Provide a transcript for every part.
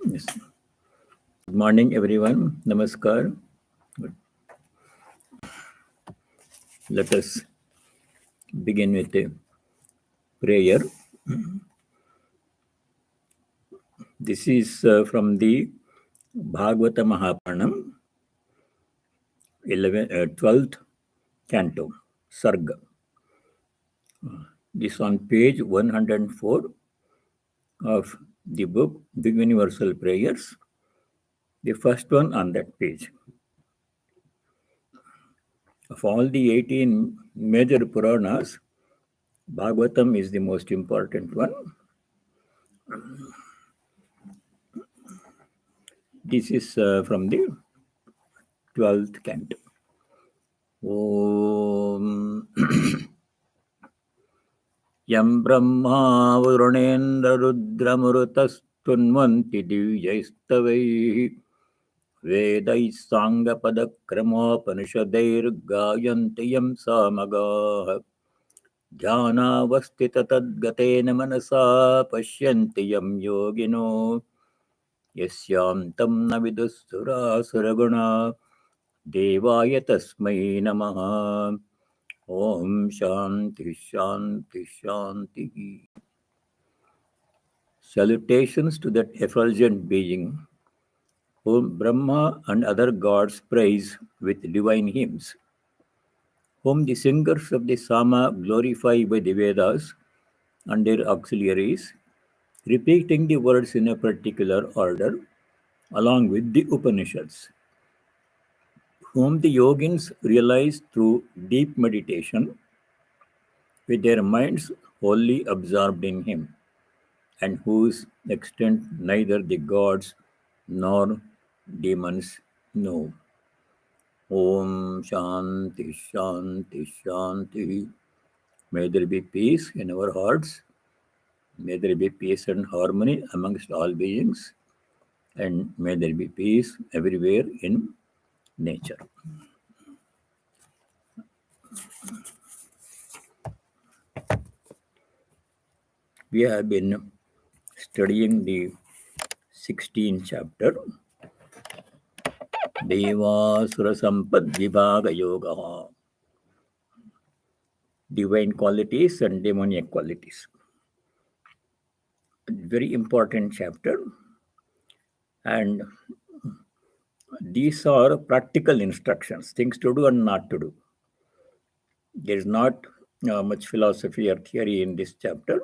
Yes. Good morning, everyone. Namaskar. Let us begin with a prayer. This is from the Bhagavata Mahapuranam, 12th canto, Sarga. This on page 104 of the book, Big Universal Prayers, the first one on that page. Of all the 18 major Puranas, Bhagavatam is the most important one. This is from the 12th canto. Om Yam Brahma Varunendra Rudramurtastunvanti Divyastavaihi Vedai Sangha Padakramapanishadair Gayanti Yam Samagaha Dhyanavastita Tadgatena Manasa Pashyanti Yam Yogino Yasyam Tam Navidusura Suraguna Devaya Tasmai Namaha Om Shanti Shanti Shanti. Salutations to that effulgent being whom Brahma and other gods praise with divine hymns, whom the singers of the Sama glorify by the Vedas and their auxiliaries, repeating the words in a particular order along with the Upanishads, whom the yogins realize through deep meditation with their minds wholly absorbed in him, and whose extent neither the gods nor demons know. Om Shanti Shanti Shanti. May there be peace in our hearts. May there be peace and harmony amongst all beings. And may there be peace everywhere in nature. We have been studying the 16th chapter, Daivasura Sampad Vibhaga Yoga, divine qualities and demoniac qualities. Very important chapter, and these are practical instructions, things to do and not to do. There is not much philosophy or theory in this chapter,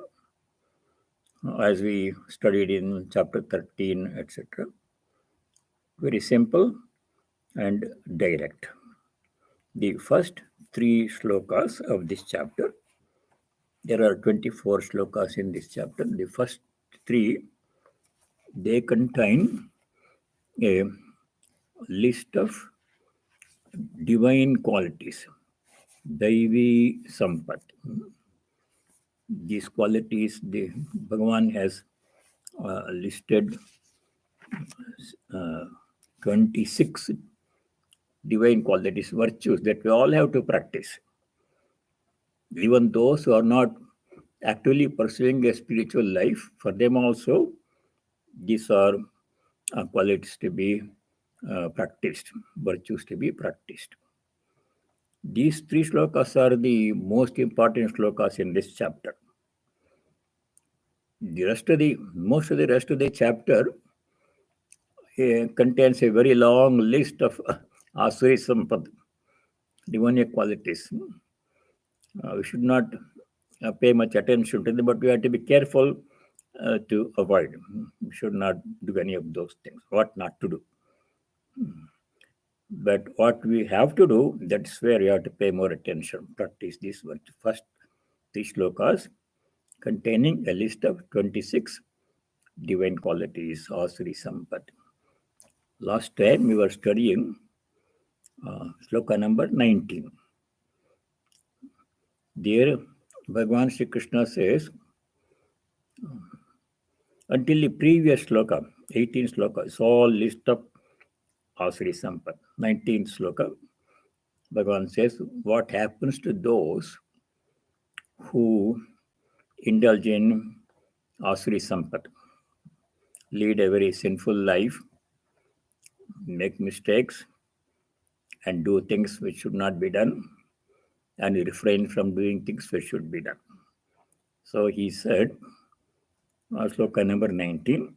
as we studied in chapter 13, etc. Very simple and direct. The first 3 shlokas of this chapter, there are 24 shlokas in this chapter. The first 3, they contain a list of divine qualities, Daivi Sampad. These qualities, the Bhagavan has listed 26 divine qualities, virtues that we all have to practice. Even those who are not actively pursuing a spiritual life, for them also, these are qualities to be practiced, virtues to be practiced. These 3 shlokas are the most important shlokas in this chapter. Most of the rest of the chapter contains a very long list of Asuri Sampad, demoniac qualities. We should not pay much attention to them, but we have to be careful to avoid. We should not do any of those things, what not to do. But what we have to do, that's where we have to pay more attention. Practice these first 3 shlokas containing a list of 26 divine qualities, Asuri Sampad. Last time we were studying shloka number 19. There, Bhagavan Sri Krishna says, until the previous shloka, 18th shloka, is all list of Asuri Sampad. 19th shloka, Bhagavan says, what happens to those who indulge in Asuri Sampad, lead a very sinful life, make mistakes, and do things which should not be done, and refrain from doing things which should be done. So he said, sloka number 19,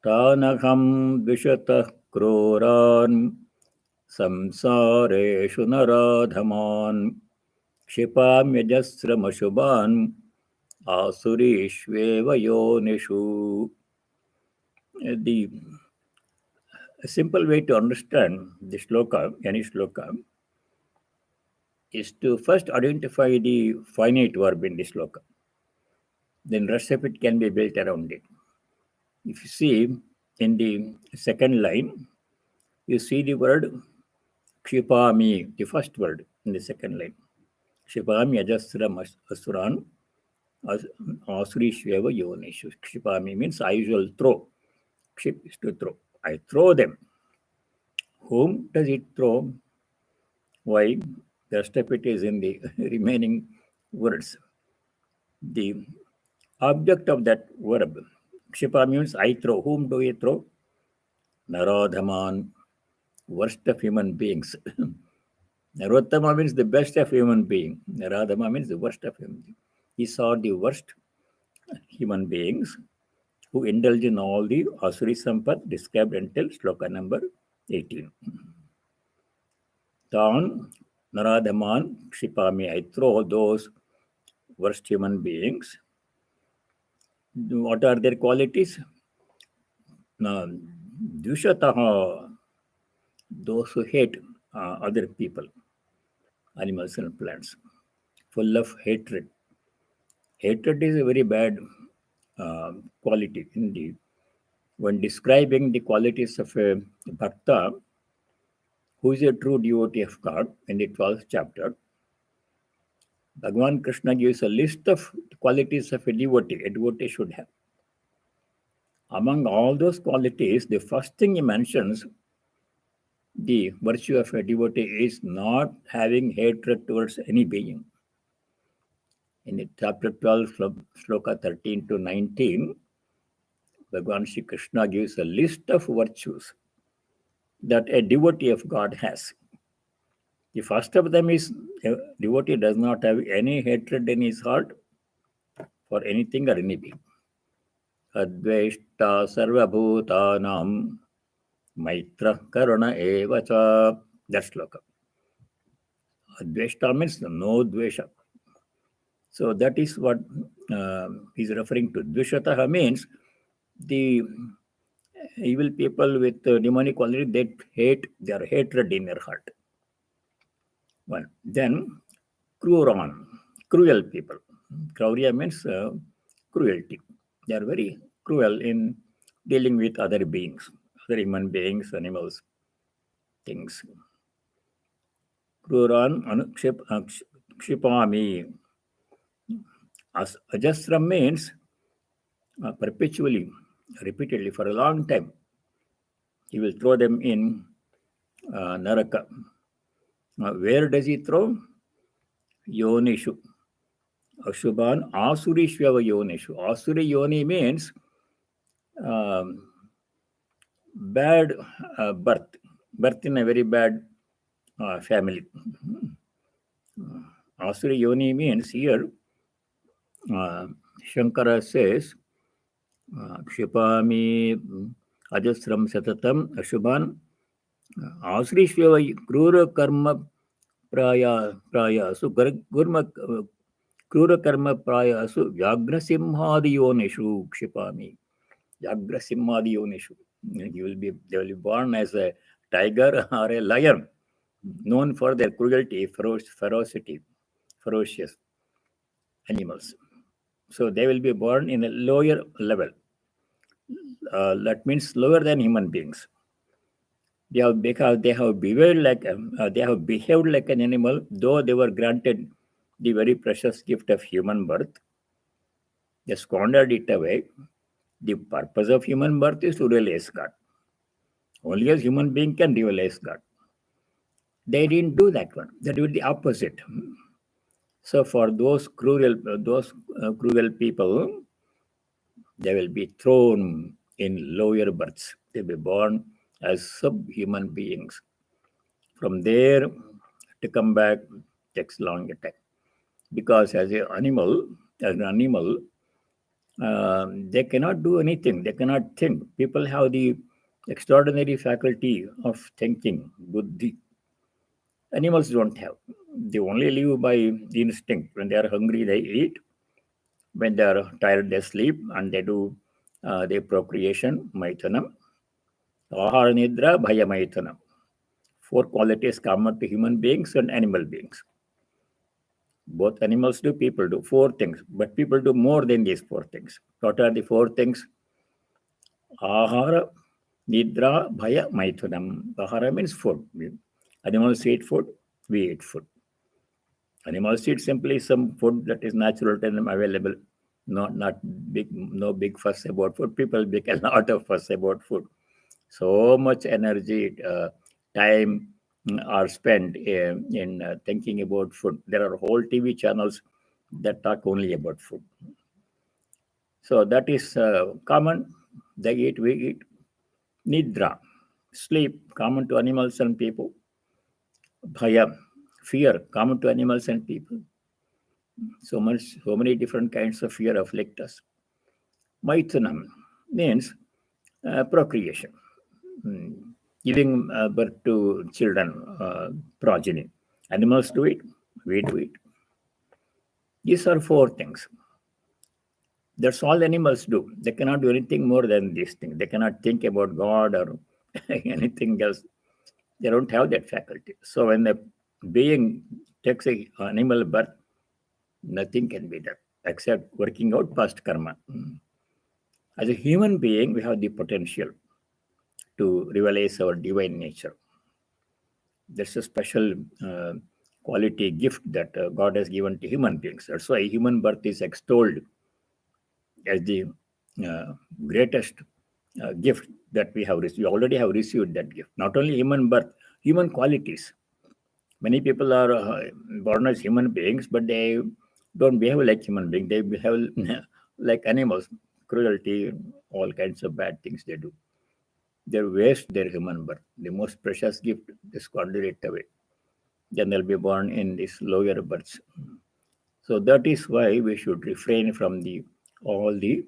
tānahaṃ dviṣataḥ krurānsaṃsāreṣu narādhamān kṣipāmyajasramaśubhānāsurīṣveva yoniṣu. The simple way to understand the shloka, any shloka, is to first identify the finite verb in the shloka. Then rest of it can be built around it. If you see in the second line, you see the word kṣipāmi, the first word in the second line. kṣipāmyajasramaśubhānāsurīṣveva yoniṣu. Kṣipāmi means I shall throw. Kṣip is to throw. I throw them. Whom does it throw? Why? The rest of it is in the remaining words. The object of that verb, kṣipāmi means I throw. Whom do you throw? Narādhamān, worst of human beings. Narottama means the best of human being. Narādhamān means the worst of human being. These are the worst human beings who indulge in all the asuri sampad described until shloka number 18. Tānahaṃ, narādhamān, kṣipāmi, I throw those worst human beings. What are their qualities? dviṣataḥ, those who hate other people, animals and plants, full of hatred. Hatred is a very bad quality indeed. When describing the qualities of a bhakta, who is a true devotee of God, in the 12th chapter, Bhagavan Krishna gives a list of qualities of a devotee should have. Among all those qualities, the first thing he mentions, the virtue of a devotee is not having hatred towards any being. In the chapter 12, sloka 13 to 19, Bhagavan Shri Krishna gives a list of virtues that a devotee of God has. The first of them is a devotee does not have any hatred in his heart for anything or any being. Adveshta sarvabhūtānaṃ maitra karuna eva ca. That's sloka. Adveshta means no dvesha. So that is what he's referring to. Dviṣataḥ means the evil people with demonic quality, they hate, their hatred in their heart. One. Then cruel people. Kraurya means cruelty. They are very cruel in dealing with other beings, other human beings, animals, things. kṣipāmi. Ajasram means perpetually, repeatedly, for a long time. He will throw them in naraka. Where does he throw? Yoniṣu. Asubhānāsurīṣveva yoniṣu. Asuri yoni means bad birth in a very bad family. Asuri yoni means here, Shankara says, kṣipāmi ajasram satatam ashubhan asrīṣveva krura karma prayasu krura karma prayasu vyagrasimhādi yonishu kṣipāmi. Vyagrasimhādi yonishu. They will be born as a tiger or a lion, known for their cruelty, ferocity, ferocious animals. So they will be born in a lower level. That means lower than human beings. They have behaved like an animal, though they were granted the very precious gift of human birth. They squandered it away. The purpose of human birth is to realize God. Only as human being can realize God. They didn't do that one. They did the opposite. So for those cruel people, they will be thrown in lower births. They be born as subhuman beings. From there to come back takes longer time. Because as an animal, they cannot do anything. They cannot think. People have the extraordinary faculty of thinking, buddhi. Animals don't have. They only live by instinct. When they are hungry, they eat. When they are tired, they sleep, and they do their procreation, maitanam. Ahara nidra bhaya maitanam. 4 qualities common to human beings and animal beings. Both animals do, people do 4 things, but people do more than these 4 things. What are the 4 things? Ahara, nidra, bhaya, maitunam. Ahara means food. Animals eat food, we eat food. Animals eat simply some food that is natural to them available. Not big, no big fuss about food. People make a lot of fuss about food. So much energy, time are spent in thinking about food. There are whole TV channels that talk only about food. So that is common. They eat, we eat. Nidra, sleep, common to animals and people. Bhaya, fear, common to animals and people. So many different kinds of fear afflict us. Maitunam means procreation. Giving birth to children, progeny. Animals do it, we do it. These are 4 things. That's all animals do. They cannot do anything more than these things. They cannot think about God or anything else. They don't have that faculty. So when the being takes an animal birth, nothing can be done except working out past karma. As a human being, we have the potential to realize our divine nature. That's a special quality gift that God has given to human beings. That's why human birth is extolled as the greatest gift that we have received. We already have received that gift. Not only human birth, human qualities. Many people are born as human beings, but they don't behave like human beings. They behave like animals. Cruelty, all kinds of bad things they do. They waste their human birth. The most precious gift, they squander it away. Then they'll be born in these lower births. So that is why we should refrain from all the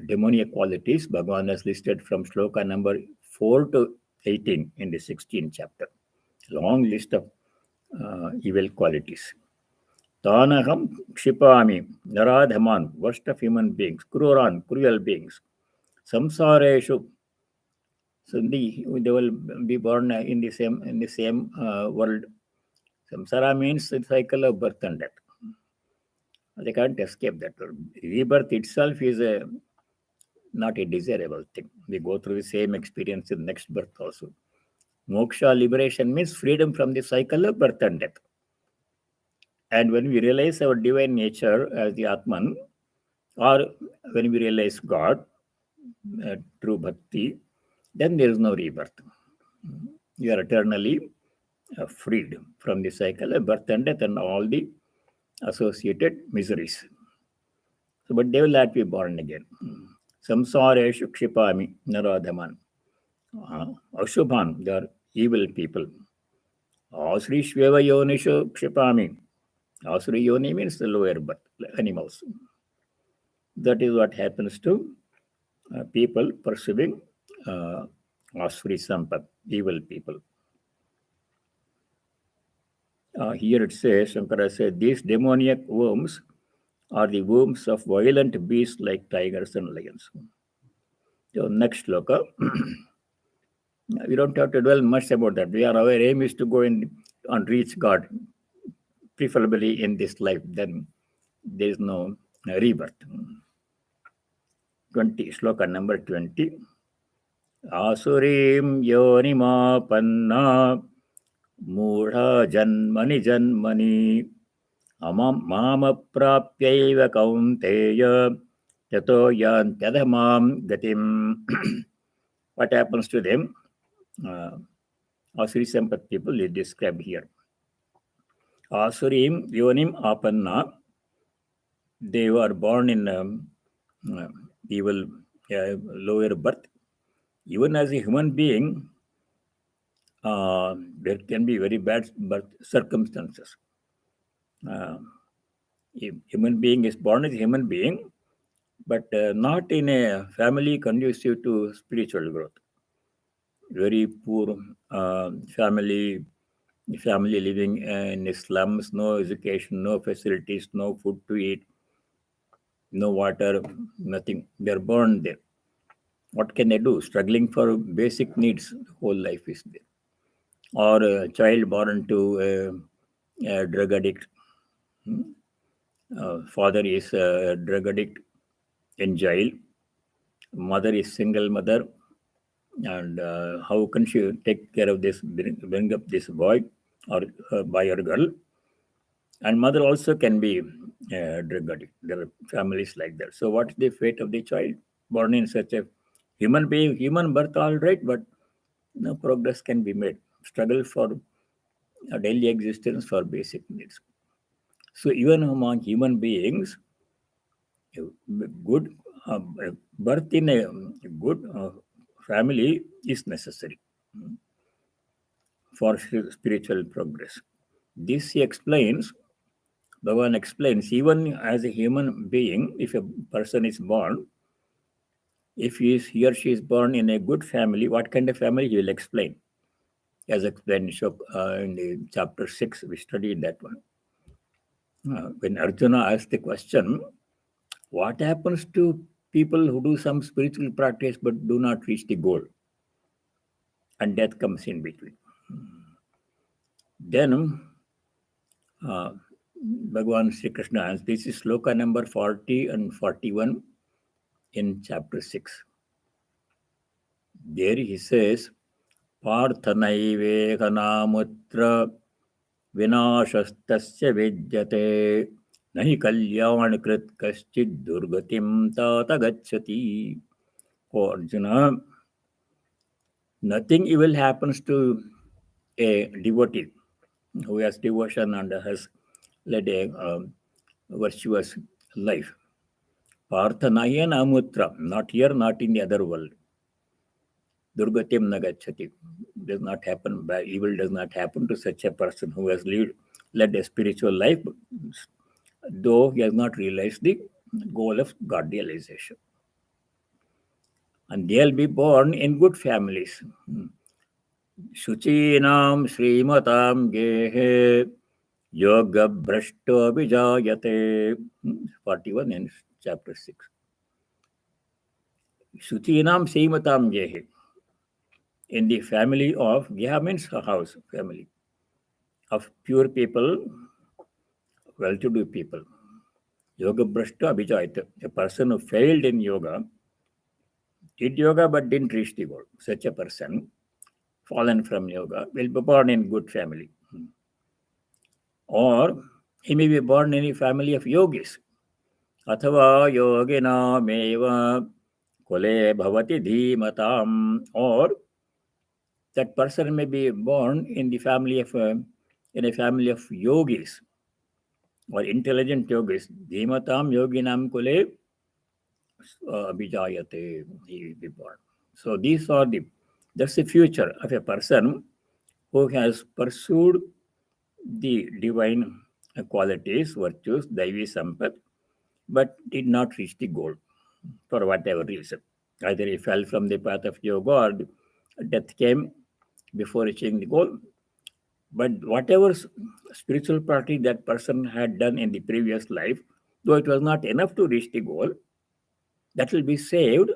demoniac qualities Bhagavan has listed from shloka number 4 to 18 in the 16th chapter. Long list of evil qualities. Tānahaṃ kṣipāmyajasramaśubhānāsurīṣveva, narādhamān, worst of human beings, cruel beings, samsāreṣu. So they will be born in the same world. Samsara means the cycle of birth and death. They can't escape that. Rebirth itself is not a desirable thing. We go through the same experience in next birth also. Moksha, liberation, means freedom from the cycle of birth and death. And when we realize our divine nature as the Atman, or when we realize God, true bhakti, then there is no rebirth. You are eternally freed from the cycle of birth and death and all the associated miseries. So, but they will not be born again. Samsāreṣu kṣipāmi narādhamān. Ashubhan, they are evil people. Asrīṣveva yoniṣu kṣipāmi. Asuri yoni means the lower birth, animals. That is what happens to people pursuing Asuri Sampad, evil people. Here it says, Shankara said, these demoniac worms are the worms of violent beasts like tigers and lions. So next sloka. We don't have to dwell much about that. Our aim is to go in and reach God, preferably in this life. Then there is no rebirth. 20, sloka number 20. Asurim yonimapanna mūಢā janmani janmani mama prapyaiva kaunteya tato yantyadhamam gatim. What happens to them? Asuri Sampad people is described here. Asurim yonim apanna. They were born in evil lower birth. Even as a human being, there can be very bad birth circumstances. A human being is born as a human being, but not in a family conducive to spiritual growth. Very poor family living in slums, no education, no facilities, no food to eat, no water, nothing. They're born there. What can they do? Struggling for basic needs, whole life is there. Or a child born to a drug addict. Father is a drug addict in jail. Mother is single mother. And how can she take care of this, bring up this boy or boy or girl? And mother also can be drug addict. There are families like that. So what's the fate of the child born in such a human being, human birth, all right, but no progress can be made. Struggle for a daily existence for basic needs. So even among human beings, good birth in a good family is necessary for spiritual progress. This he explains, Bhagavan explains, even as a human being, if a person is born, if he or she is born in a good family, what kind of family he will explain. As explained in the chapter 6, we studied that one. When Arjuna asked the question, what happens to people who do some spiritual practice but do not reach the goal? And death comes in between. Then Bhagavan Sri Krishna answers, this is sloka number 40 and 41 in chapter 6. There he says, Parthanaive kanamutra vinashastasya vidyate nahi kalyan krit kaschid durgatim tata gacchati. Oh Arjuna, nothing evil happens to a devotee who has devotion and has led a virtuous life. Parthanaya namutra, not here, not in the other world. Durgatim nagachati. Does not happen, evil does not happen to such a person who has led a spiritual life, though he has not realized the goal of God realization. And they'll be born in good families. Shuchinam Srimatam Gehe Yoga Brashto Vijayate. 41 in chapter 6. Shuchinam Srimatam Gehe. In the family of Geha means house, family of pure people, well-to-do people. Yoga Brashta Abhijayata, a person who failed in yoga, did yoga but didn't reach the goal. Such a person, fallen from yoga, will be born in good family. Or he may be born in a family of yogis. Athava yogina meva kole bhavati dhimatam. Or that person may be born in the family of in a family of yogis or intelligent yogis. Dhimatam yoginam kule abhijayate, he will be born. So that's the future of a person who has pursued the divine qualities, virtues, Daivasura Sampad, but did not reach the goal for whatever reason. Either he fell from the path of yoga or death came before reaching the goal. But whatever spiritual practice that person had done in the previous life, though it was not enough to reach the goal, that will be saved.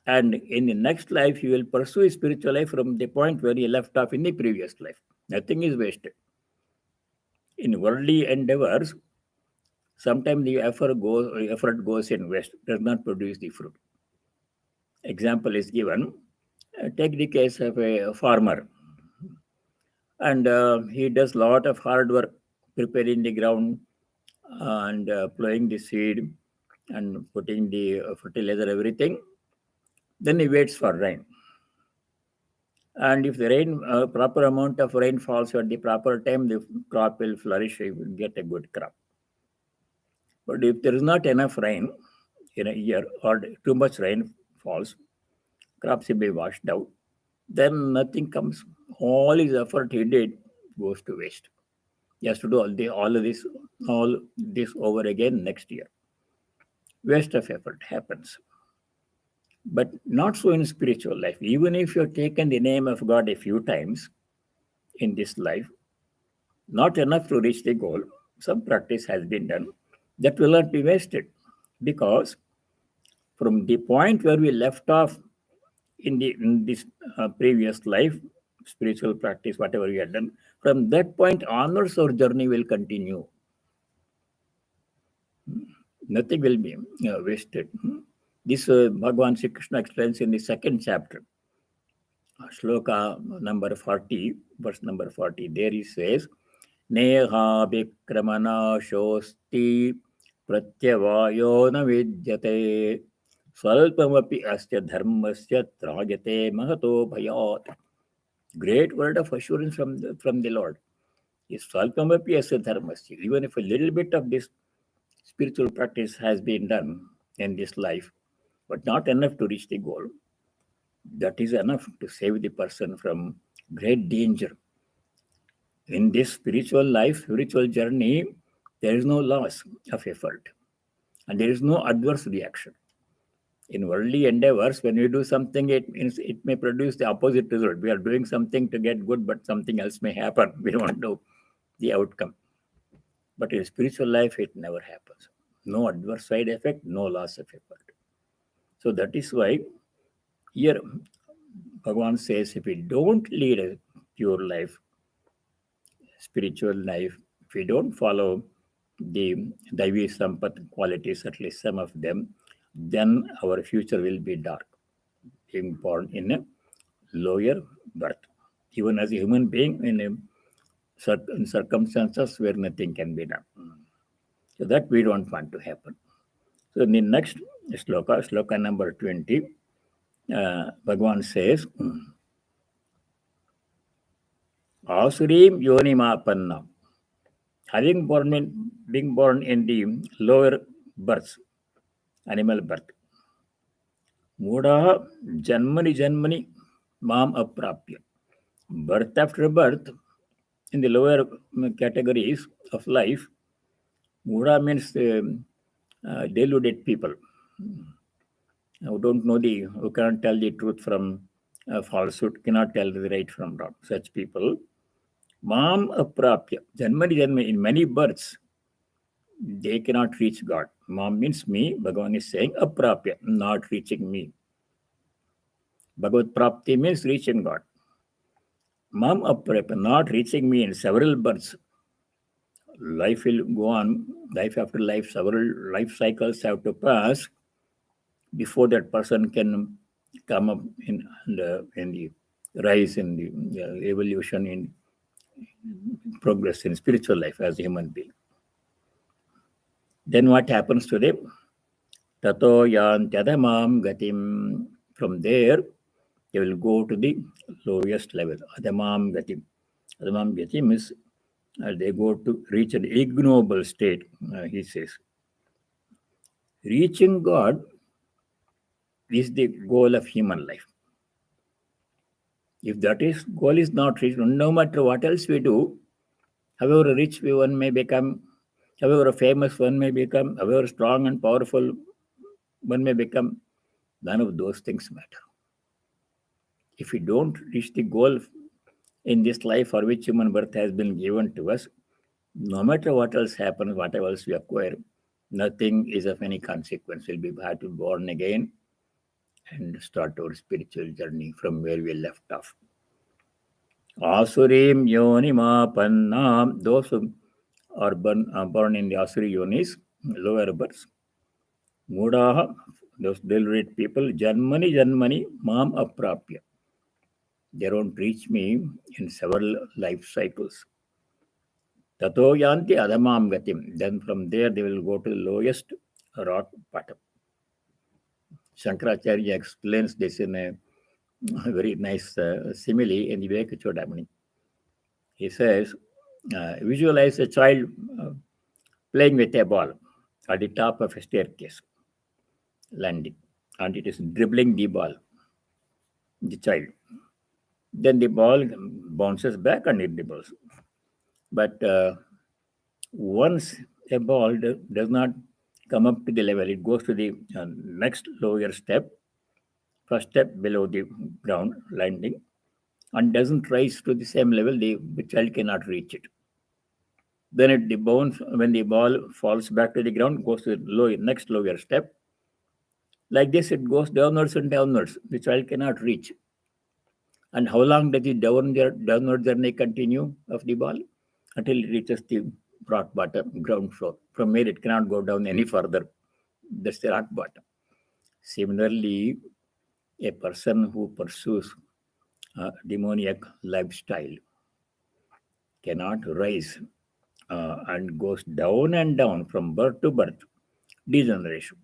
And in the next life, he will pursue his spiritual life from the point where he left off in the previous life. Nothing is wasted. In worldly endeavors, sometimes the effort goes in waste, does not produce the fruit. Example is given. Take the case of a farmer. And he does a lot of hard work preparing the ground and plowing the seed and putting the fertilizer, everything. Then he waits for rain. And if the proper amount of rain falls at the proper time, the crop will flourish, he will get a good crop. But if there is not enough rain, in a year, or too much rain falls, crops will be washed out, then nothing comes. All his effort he did goes to waste. He has to do all this over again next year. Waste of effort happens. But not so in spiritual life. Even if you have taken the name of God a few times in this life, not enough to reach the goal. Some practice has been done. That will not be wasted, because from the point where we left off in this previous life, spiritual practice, whatever we had done, from that point onwards, our journey will continue. Nothing will be wasted. This Bhagavan Sri Krishna explains in the second chapter, shloka number 40, verse number 40. There he says, Neha vikramana shosti pratyavayo na vidyate swalpamapi asya dharmasya trajate mahato bhayat. Great word of assurance from the Lord. Is swalpamapi asya dharmasya. Even if a little bit of this spiritual practice has been done in this life, but not enough to reach the goal, that is enough to save the person from great danger. In this spiritual life, spiritual journey, there is no loss of effort and there is no adverse reaction. In worldly endeavors, when we do something, it may produce the opposite result. We are doing something to get good, but something else may happen. We don't know the outcome. But in spiritual life, it never happens. No adverse side effect, no loss of effort. So that is why here Bhagavan says, if we don't lead a pure life, spiritual life, if we don't follow the Daivasura Sampad qualities, at least some of them, then our future will be dark, being born in a lower birth. Even as a human being, in circumstances where nothing can be done. So that we don't want to happen. So in the next shloka number 20, Bhagavan says, Asurim yonimapanna, being born in the lower births, animal birth. Mudaha janmani mam aprapya. Birth after birth, in the lower categories of life, Mudha means deluded people who don't know who cannot tell the truth from falsehood, cannot tell the right from wrong. Such people, mam aprapya, janmani, in many births, they cannot reach God. Mam means me. Bhagavan is saying aprapya, not reaching me. Bhagavad prapti means reaching God. Mam aprapya, not reaching me in several births. Life will go on, life after life, several life cycles have to pass before that person can come up in the rise in the evolution in progress in spiritual life as a human being. Then what happens to them? Tato yantyadamam gatim. From there, they will go to the lowest level. Adamam gatim. Adamam gatim is they go to reach an ignoble state, he says. Reaching God is the goal of human life. If that goal is not reached, no matter what else we do, however rich one may become, however famous one may become, however strong and powerful one may become, none of those things matter. If we don't reach the goal in this life for which human birth has been given to us, no matter what else happens, whatever else we acquire, nothing is of any consequence. We'll be had to be born again and start our spiritual journey from where we left off. Asurim yonimapanna, those who are born in the Asuri yonis, lower births. Mudaha, those deluded people, janmani mam aprapya. They don't reach me in several life cycles. Tato yanti adamam gatim. Then from there they will go to the lowest rock bottom. Shankaracharya explains this in a very nice simile in the Viveka Chodamani. He says, visualize a child playing with a ball at the top of a staircase. landing, and it is dribbling the ball, the child. Then the ball bounces back and it dribbles. But once a ball does not come up to the level, it goes to the next lower step, first step below the ground landing, and doesn't rise to the same level, the child cannot reach it. Then when the ball falls back to the ground, goes to the next lower step. Like this, it goes downwards and downwards. The child cannot reach. And how long does the downward journey continue of the ball? Until it reaches the rock bottom, ground floor. From where it cannot go down any further. That's the rock bottom. Similarly, a person who pursues a demoniac lifestyle cannot rise and goes down and down from birth to birth, degeneration.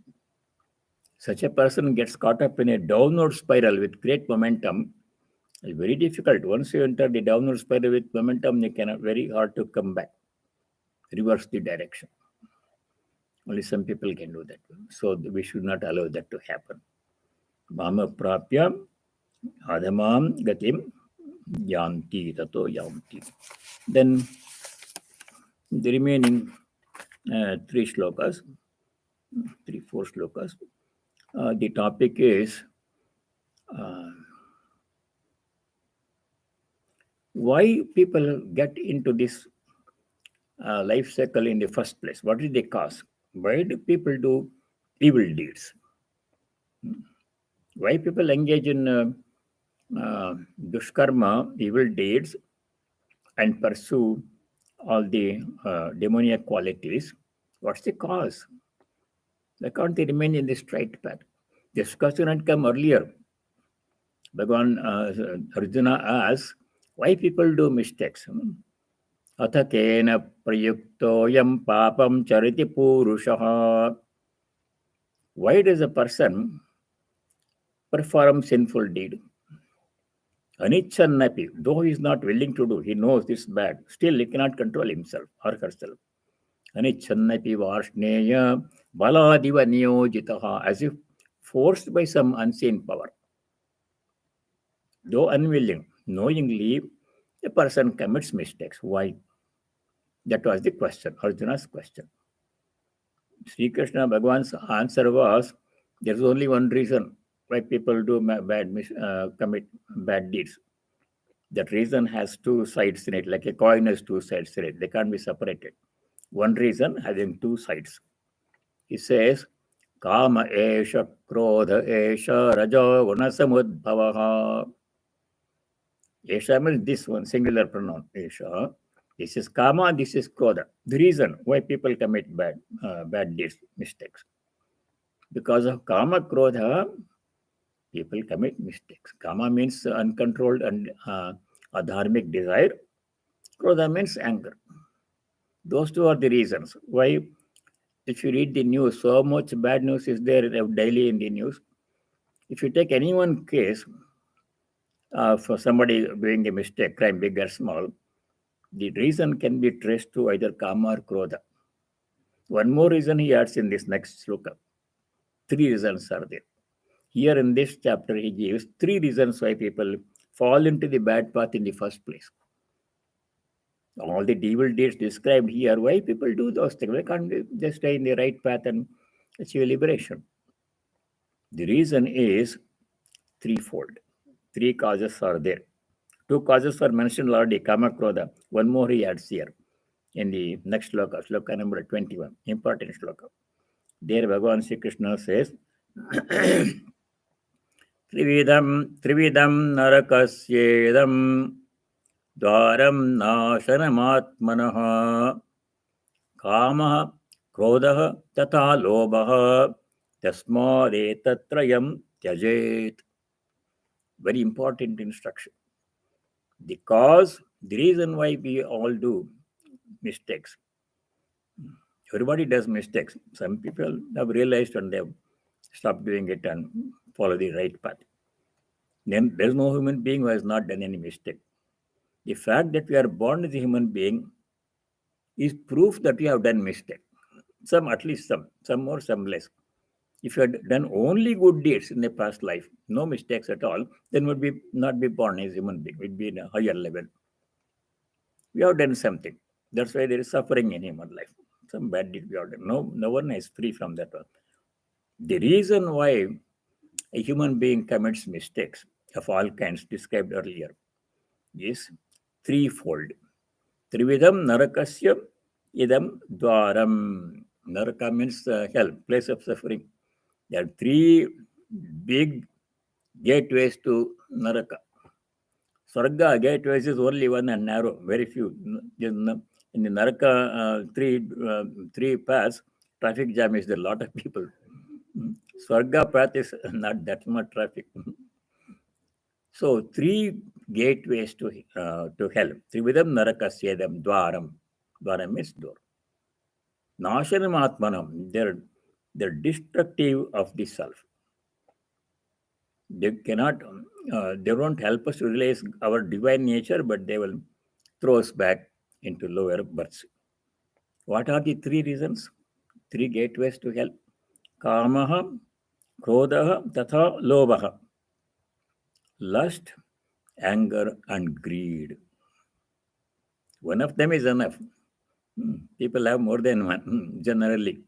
Such a person gets caught up in a downward spiral with great momentum. It's very difficult. Once you enter the downward spiral with momentum, you cannot, very hard to come back, reverse the direction. Only some people can do that. So we should not allow that to happen. Mama prapya adhamam gatim yanti tato yanti. Then the remaining 4 slokas, the topic is why people get into this life cycle in the first place. What is the cause? Why do people do evil deeds? Why people engage in dushkarma, evil deeds, and pursue all the demoniac qualities? What's the cause? Why can't they remain in the straight path? This question had come earlier. Bhagavan Arjuna asks, why people do mistakes? Atha kena prayuktoyam papam chariti purushaha. Why does a person perform sinful deed? Anichannapi, though he is not willing to do, he knows this is bad, still he cannot control himself or herself. Anichannapi varshneya baladiva niyojitaha, as if forced by some unseen power. Though unwilling, knowingly, a person commits mistakes. Why? That was the question, Arjuna's question. Sri Krishna Bhagavan's answer was, there's only one reason why people do commit bad deeds. That reason has 2 sides in it, like a coin has 2 sides in it. They can't be separated. One reason having 2 sides. He says, Kama esha krodha esha raja gunasamudbhavaha. Esha means this one, singular pronoun, esha. This is kama, this is krodha. The reason why people commit bad deeds, mistakes. Because of kama, krodha, people commit mistakes. Kama means uncontrolled and adharmic desire. Krodha means anger. Those 2 are the reasons why, if you read the news, so much bad news is there daily in the news. If you take any one case for somebody doing a mistake, crime big or small, the reason can be traced to either kama or krodha. One more reason he adds in this next sloka. 3 reasons are there. Here in this chapter, he gives 3 reasons why people fall into the bad path in the first place. All the evil deeds described here, why people do those things? Why can't they just stay in the right path and achieve liberation? The reason is threefold. 3 causes are there. 2 causes are mentioned already, kama, krodha. One more he adds here in the next sloka, sloka number 21, important sloka. There Bhagavan Sri Krishna says, Trividam narakasyedam dvaram nashanamatmanaha kamaha krodha tata lobaha tasmadetatrayam tyajet. Very important instruction. The cause, the reason why we all do mistakes. Everybody does mistakes. Some people have realized and they've stopped doing it and follow the right path. Then there's no human being who has not done any mistake. The fact that we are born as a human being is proof that we have done mistake. Some, at least some more, some less. If you had done only good deeds in the past life, no mistakes at all, then would be not be born as a human being. We'd be in a higher level. We have done something. That's why there is suffering in human life. Some bad deed we have done. No one is free from that one. The reason why a human being commits mistakes of all kinds described earlier is threefold. Trividam narakasya idam dvaram. Naraka means hell, place of suffering. There are three big gateways to naraka. Swarga gateways is only one and narrow, very few. In the naraka, three paths, traffic jam is there, a lot of people. Swarga path is not that much traffic. So three gateways to hell. Trividam narakasyedam dvaram. Dvaram means door. Nashanam atmanam. They're destructive of the self. They cannot. They won't help us to realize our divine nature, but they will throw us back into lower births. What are the three reasons? Three gateways to hell. Kamaha, krodaha, tatha lobaha. Lust, anger, and greed. One of them is enough. People have more than one, generally.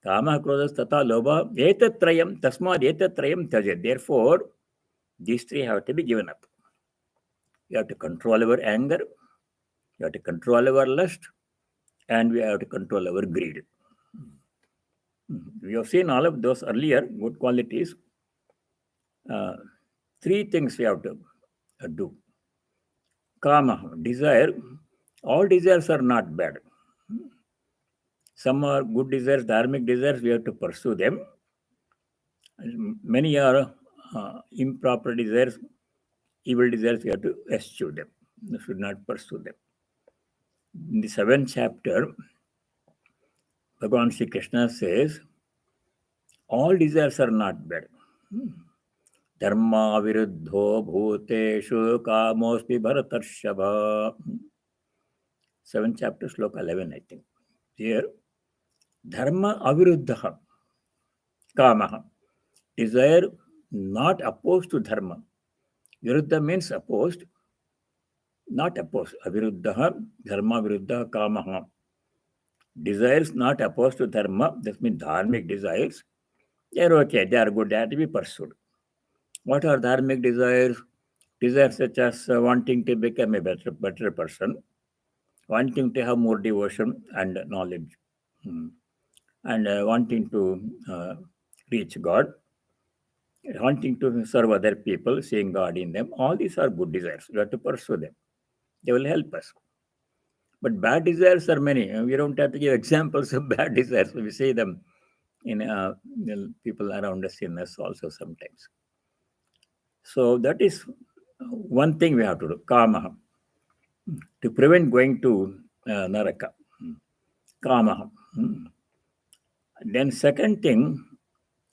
Kama, krodha, tatha loba, etatrayam, tasmad etatrayam tajat. Therefore, these three have to be given up. We have to control our anger, we have to control our lust, and we have to control our greed. We have seen all of those earlier, good qualities. Three things we have to do. Kama, desire. All desires are not bad. Some are good desires, dharmic desires, we have to pursue them. Many are improper desires, evil desires, we have to eschew them. We should not pursue them. In the 7th chapter, Bhagavan Sri Krishna says, all desires are not bad. Dharma viruddho bhuteshu kamospi bharatarshava. 7th chapter, sloka 11, I think. Here, dharma aviruddha kamaha. Desire not opposed to dharma. Viruddha means opposed, not opposed. Aviruddha, dharma viruddha kamaha. Desires not opposed to dharma, that means dharmic desires. They are okay, they are good, they have to be pursued. What are dharmic desires? Desires such as wanting to become a better person, wanting to have more devotion and knowledge, and wanting to reach God, wanting to serve other people, seeing God in them. All these are good desires. We have to pursue them. They will help us. But bad desires are many. We don't have to give examples of bad desires. We see them in people around us, in us also sometimes. So that is one thing we have to do, kama, to prevent going to naraka. Kama. Then second thing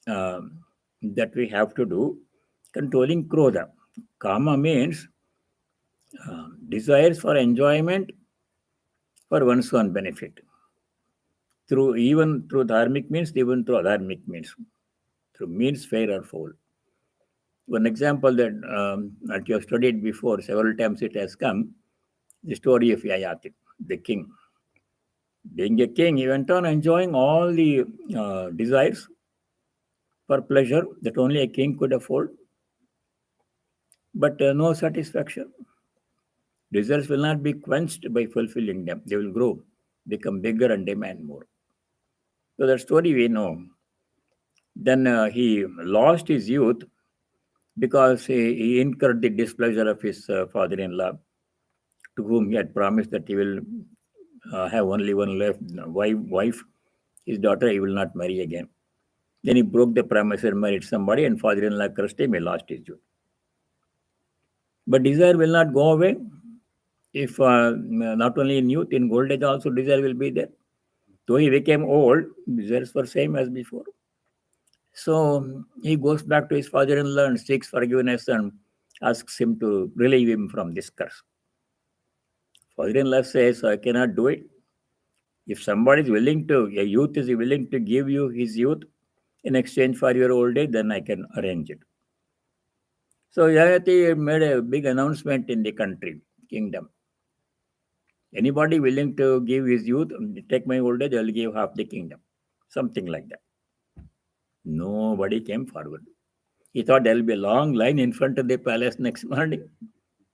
that we have to do, controlling krodha. Kama means desires for enjoyment for one's own benefit. Even through dharmic means, even through adharmic means. Through means fair or foul. One example that you have studied before, several times it has come, the story of Yayati, the king. Being a king, he went on enjoying all the desires for pleasure that only a king could afford, but no satisfaction. Desires will not be quenched by fulfilling them. They will grow, become bigger, and demand more. So that story we know. Then he lost his youth because he incurred the displeasure of his father-in-law, to whom he had promised that he will have only one left wife, his daughter, he will not marry again. Then he broke the promise and married somebody, and father-in-law cursed him, he lost his youth. But desire will not go away. If not only in youth, in old age also desire will be there. Though he became old, desires were same as before. So he goes back to his father-in-law and seeks forgiveness and asks him to relieve him from this curse. Father-in-law says, I cannot do it. If somebody is willing to, a youth is willing to give you his youth, in exchange for your old age, then I can arrange it. So Yayati made a big announcement in the country, kingdom. Anybody willing to give his youth, take my old age, I'll give half the kingdom. Something like that. Nobody came forward. He thought there'll be a long line in front of the palace next morning.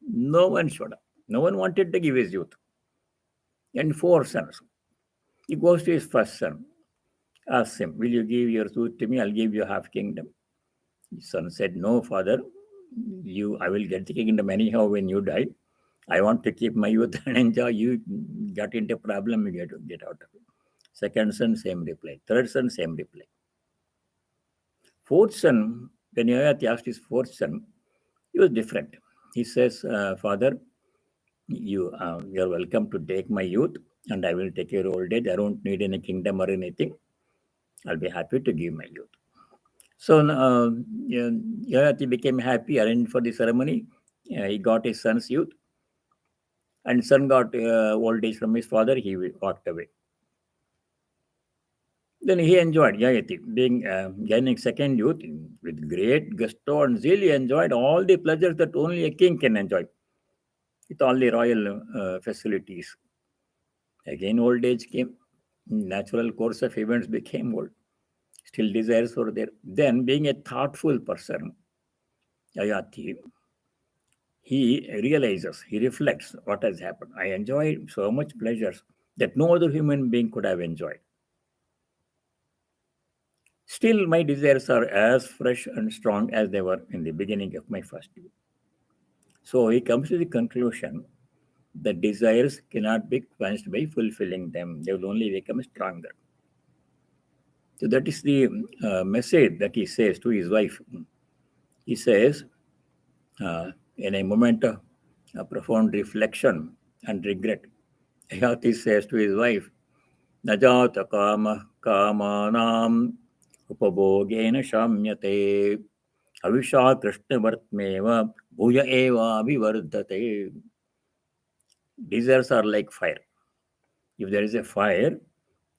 No one showed up. No one wanted to give his youth. And 4 sons. He goes to his first son, asks him, will you give your youth to me? I'll give you half kingdom. His son said, no, father, I will get the kingdom anyhow when you die. I want to keep my youth and enjoy. You got into a problem, you get out of it. Second son, same reply. Third son, same reply. Fourth son, when Yayati asked his fourth son, he was different. He says, father, you're welcome to take my youth and I will take your old age. I don't need any kingdom or anything. I'll be happy to give my youth. So Yayati became happy, arranged for the ceremony. He got his son's youth. And son got old age from his father. He walked away. Then he enjoyed Yayati, gaining second youth with great gusto and zeal. He enjoyed all the pleasures that only a king can enjoy, with all the royal facilities. Again, old age came. Natural course of events became old. Still desires were there. Then, being a thoughtful person, Yayati, he realizes, he reflects what has happened. I enjoyed so much pleasures that no other human being could have enjoyed. Still, my desires are as fresh and strong as they were in the beginning of my first youth. So he comes to the conclusion that desires cannot be quenched by fulfilling them. They will only become stronger. So that is the message that he says to his wife. He says, in a moment of profound reflection and regret, Hayati says to his wife, Najata kama kamanam upabhogena shamyate avisha krishna vartmeva bhuya eva vivardate. Desires are like fire. If there is a fire,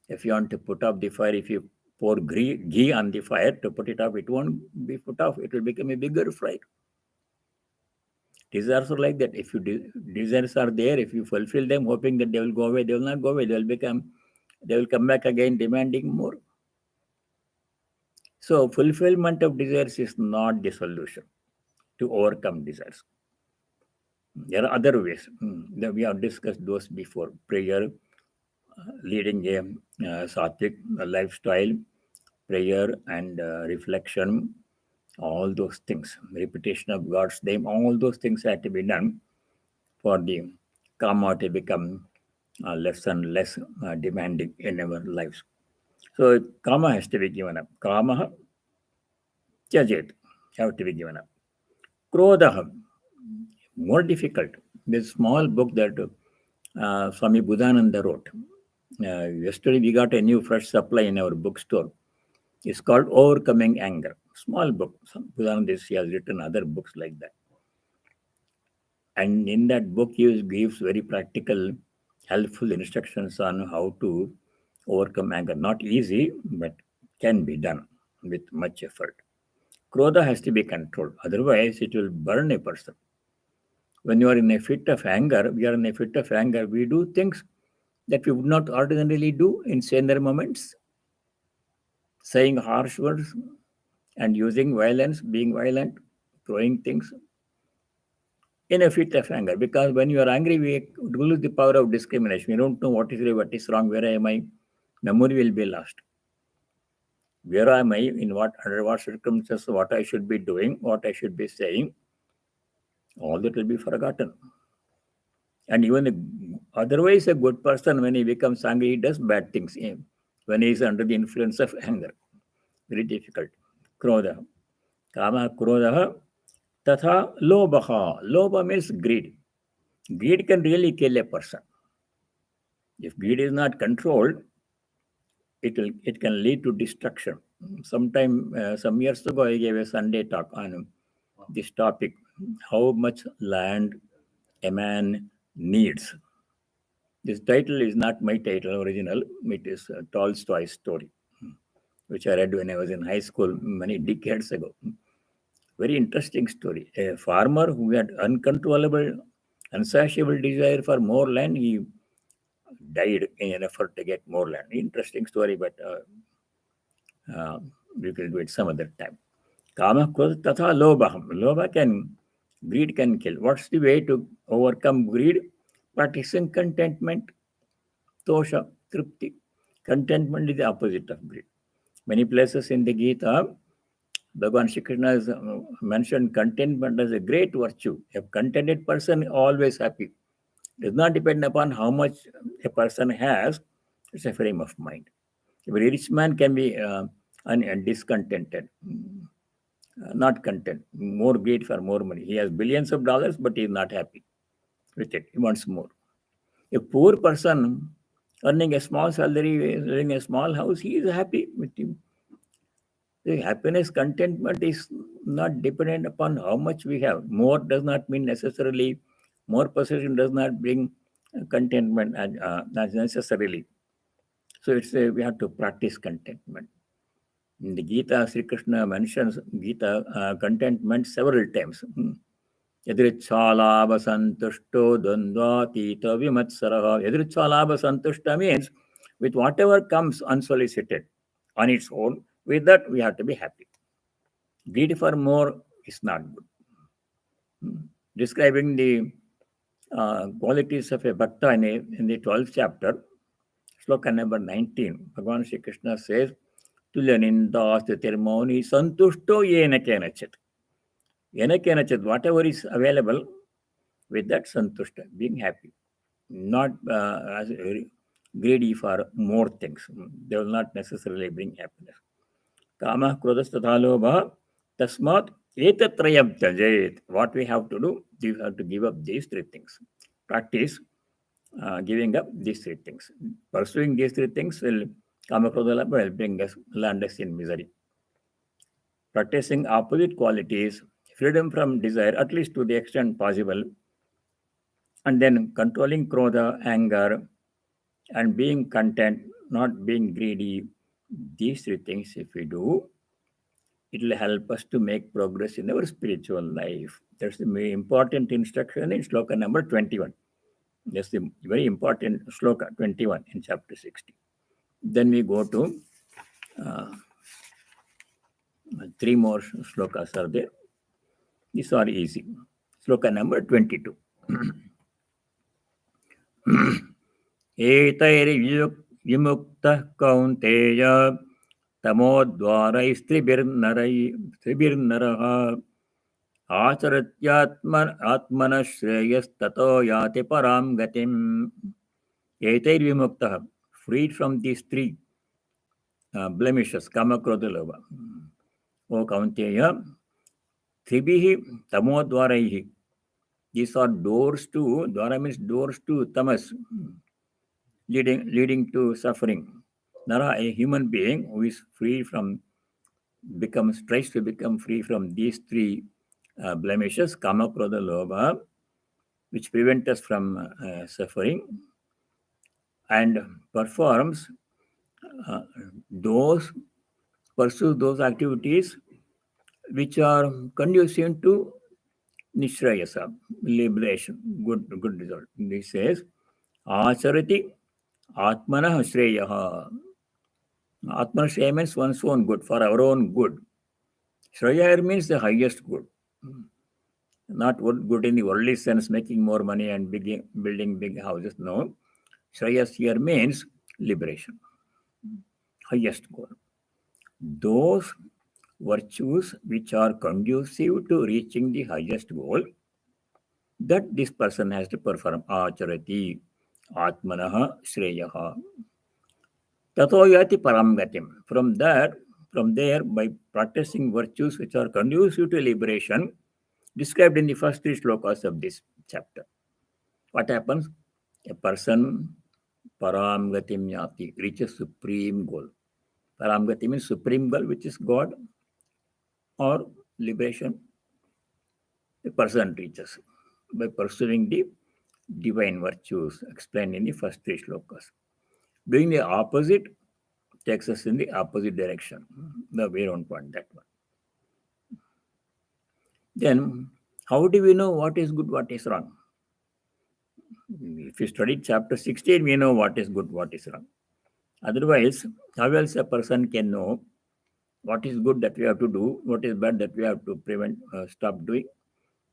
if you want to put out the fire, if you pour ghee on the fire to put it off, it won't be put off. It will become a bigger fire. Desires are like that. If you desires are there, if you fulfill them, hoping that they will go away, they will not go away. They will come back again demanding more. So fulfillment of desires is not the solution to overcome desires. There are other ways. We have discussed those before. Prayer, leading a sattvic lifestyle, prayer and reflection, all those things, repetition of God's name, all those things have to be done for the karma to become less and less demanding in our lives. So karma has to be given up. Kama tyajet, have to be given up. Krodha, more difficult. This small book that Swami Buddhananda wrote. Yesterday we got a new fresh supply in our bookstore. It's called Overcoming Anger. Small book. Buddhananda has written other books like that. And in that book, he gives very practical, helpful instructions on how to overcome anger. Not easy, but can be done with much effort. Krodha has to be controlled. Otherwise, it will burn a person. When you are in a fit of anger, we do things that we would not ordinarily do in saner moments. Saying harsh words and using violence, being violent, throwing things in a fit of anger. Because when you are angry, we lose the power of discrimination. We don't know what is right, what is wrong, where am I? Memory will be lost. Where am I? Under what circumstances? What I should be doing? What I should be saying? All that will be forgotten. And even otherwise, a good person, when he becomes angry, he does bad things. When he is under the influence of anger, very difficult. Krodha, kama krodha, tatha lobha. Lobha means greed. Greed can really kill a person. If greed is not controlled, it can lead to destruction. Some years ago, I gave a Sunday talk on this topic: how much land a man needs. This title is not my title original. It is Tolstoy's story. which I read when I was in high school many decades ago. Very interesting story. A farmer who had uncontrollable, insatiable desire for more land, he died in an effort to get more land. Interesting story, but we will do it some other time. Kama krodha tatha lobha. Lobha greed can kill. What's the way to overcome greed? Practicing contentment, tosha, tripti. Contentment is the opposite of greed. Many places in the Gita, Bhagavan Shri Krishna has mentioned contentment as a great virtue. A contented person is always happy. It does not depend upon how much a person has. It's a frame of mind. A very rich man can be discontented, not content, more greed for more money. He has billions of dollars, but he is not happy with it. He wants more. A poor person earning a small salary, living in a small house, he is happy with him. The happiness, contentment is not dependent upon how much we have. More does not mean necessarily, more possession does not bring contentment as necessarily. So we have to practice contentment. In the Gita, Sri Krishna mentions Gita contentment several times. Yadrichālābha santushto dvandvātīta vimatsaraha. Yadrichālābha santushta means with whatever comes unsolicited on its own, with that we have to be happy. Greed for more is not good. Describing the qualities of a bhakta in the 12th chapter, sloka number 19, Bhagavan Shri Krishna says, Tulyanindastu tirmauni santushto yena kenachit. Yena kenachit, whatever is available, with that santushta, being happy. Not greedy for more things. They will not necessarily bring happiness. Kama krodha tatha lobha tasmat etatrayam tyajet. What we have to do, we have to give up these three things. Practice giving up these three things. Pursuing these three things will kama krodha lobha will bring us, land us in misery. Practicing opposite qualities, freedom from desire, at least to the extent possible, and then controlling krodha, anger, and being content, not being greedy. These three things, if we do, it will help us to make progress in our spiritual life. That's the very important instruction in sloka number 21. That's the very important sloka 21 in chapter 60. Then we go to three more slokas are there. These are easy. Sloka number 22. Etairyvimuktah kaunteya tamodvaraistribirnaraha आचरत्यात्मनः श्रेयस्ततो याति param gatim. Etairyvimuktah, freed from these three blemishes, kama krodha lobha. O kaunteya, tribihi tamodvaraihi. These are doors to, dwara means doors to tamas, leading to suffering. Nara, a human being who is free from, tries to become free from these three blemishes, kama, krodha, lobha, which prevent us from suffering, and pursues those activities which are conducive to nishrayasa, liberation, good result. This says, acharati atmanah shreyaha. Atmana shreya means one's own good, for our own good. Shreya means the highest good. Not good in the worldly sense, making more money and building big houses. No. Shreyas here means liberation. Highest goal. Those virtues which are conducive to reaching the highest goal, that this person has to perform. Acharati atmanaha shreyaha. Tato yati param gatim. From there, by practicing virtues which are conducive to liberation, described in the first three slokas of this chapter. What happens? A person, param gatim yati, reaches supreme goal. Param gati means supreme goal, which is God or liberation. A person reaches by pursuing the divine virtues explained in the first three slokas. Doing the opposite, takes us in the opposite direction. No, we don't want that one. Then, how do we know what is good, what is wrong? If we study chapter 16, we know what is good, what is wrong. Otherwise, how else a person can know what is good that we have to do, what is bad that we have to prevent, stop doing?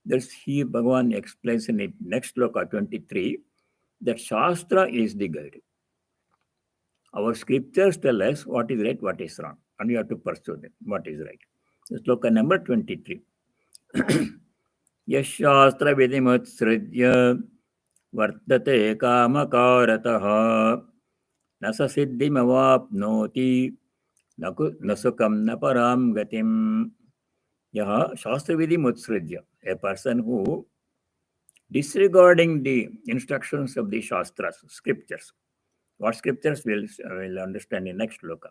That's here Bhagavan explains in the next sloka 23 that Shastra is the guide. Our scriptures tell us what is right, what is wrong, and we have to pursue them, what is right. Sloka number 23. Yashastra vidimutsridya vartate kamakaratah nasa siddhimavapnoti nasukam naparam gatim. Yaha Shastra vidimutsridya, a person who, disregarding the instructions of the Shastras, scriptures. What scriptures we'll understand in next loka.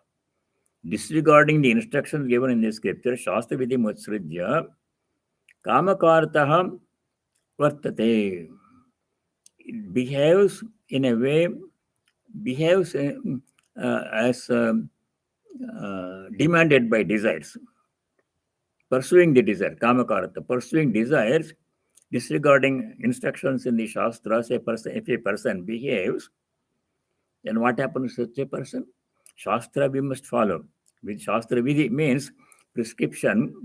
Disregarding the instructions given in the scripture, Shastra Vidhi Mutsridya, Kamakartaha Vartate. It behaves in a way, behaves as demanded by desires. Pursuing the desire, Kamakarta, pursuing desires, disregarding instructions in the Shastras, if a person behaves, then what happens to such a person? Shastra we must follow. With Shastra Vidhi means prescription,